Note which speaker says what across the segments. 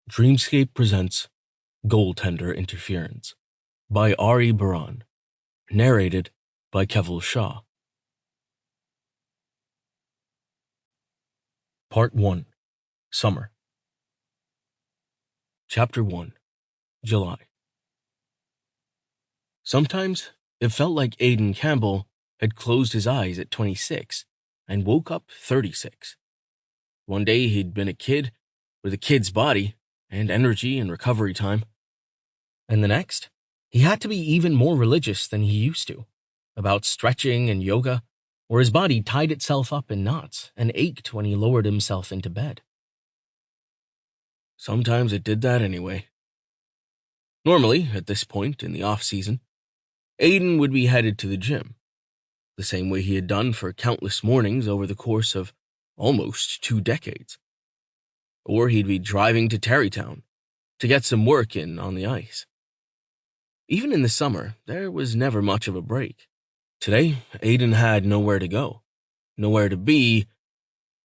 Speaker 1: Dreamscape presents Goaltender Interference by Ari Baran, narrated by Keval Shah. Part 1. Summer. Chapter 1. July. Sometimes it felt like Aiden Campbell had closed his eyes at 26 and woke up 36. One day he'd been a kid with a kid's body and energy and recovery time. And the next, he had to be even more religious than he used to, about stretching and yoga, where his body tied itself up in knots and ached when he lowered himself into bed. Sometimes it did that anyway. Normally, at this point in the off-season, Aiden would be headed to the gym, the same way he had done for countless mornings over the course of almost 2 decades. Or he'd be driving to Terrytown to get some work in on the ice. Even in the summer, there was never much of a break. Today, Aiden had nowhere to go, nowhere to be,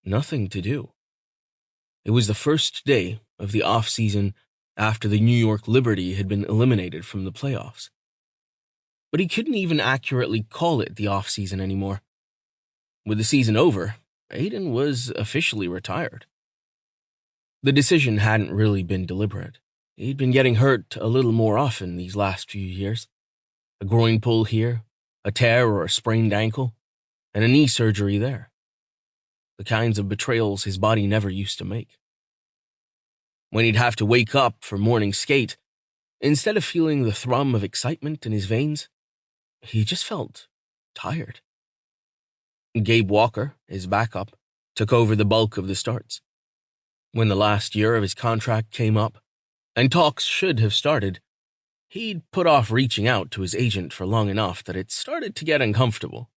Speaker 1: nothing to do. It was the first day of the off-season after the New York Liberty had been eliminated from the playoffs. But he couldn't even accurately call it the off-season anymore. With the season over, Aiden was officially retired. The decision hadn't really been deliberate. He'd been getting hurt a little more often these last few years. A groin pull here, a tear or a sprained ankle, and a knee surgery there. The kinds of betrayals his body never used to make. When he'd have to wake up for morning skate, instead of feeling the thrum of excitement in his veins, he just felt tired. Gabe Walker, his backup, took over the bulk of the starts. When the last year of his contract came up, and talks should have started, he'd put off reaching out to his agent for long enough that it started to get uncomfortable.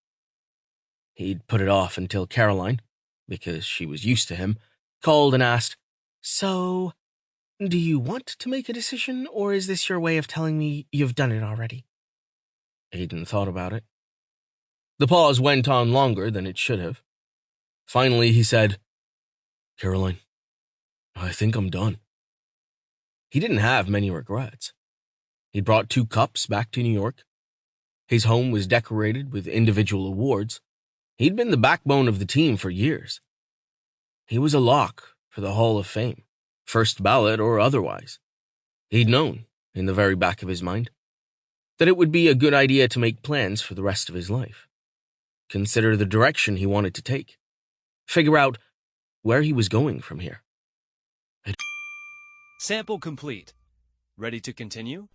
Speaker 1: He'd put it off until Caroline, because she was used to him, called and asked, "So, do you want to make a decision, or is this your way of telling me you've done it already?" Aiden thought about it. The pause went on longer than it should have. Finally, he said, "Caroline, I think I'm done." He didn't have many regrets. He'd brought 2 cups back to New York. His home was decorated with individual awards. He'd been the backbone of the team for years. He was a lock for the Hall of Fame, first ballot or otherwise. He'd known, in the very back of his mind, that it would be a good idea to make plans for the rest of his life. Consider the direction he wanted to take. Figure out where he was going from here.
Speaker 2: Sample complete. Ready to continue?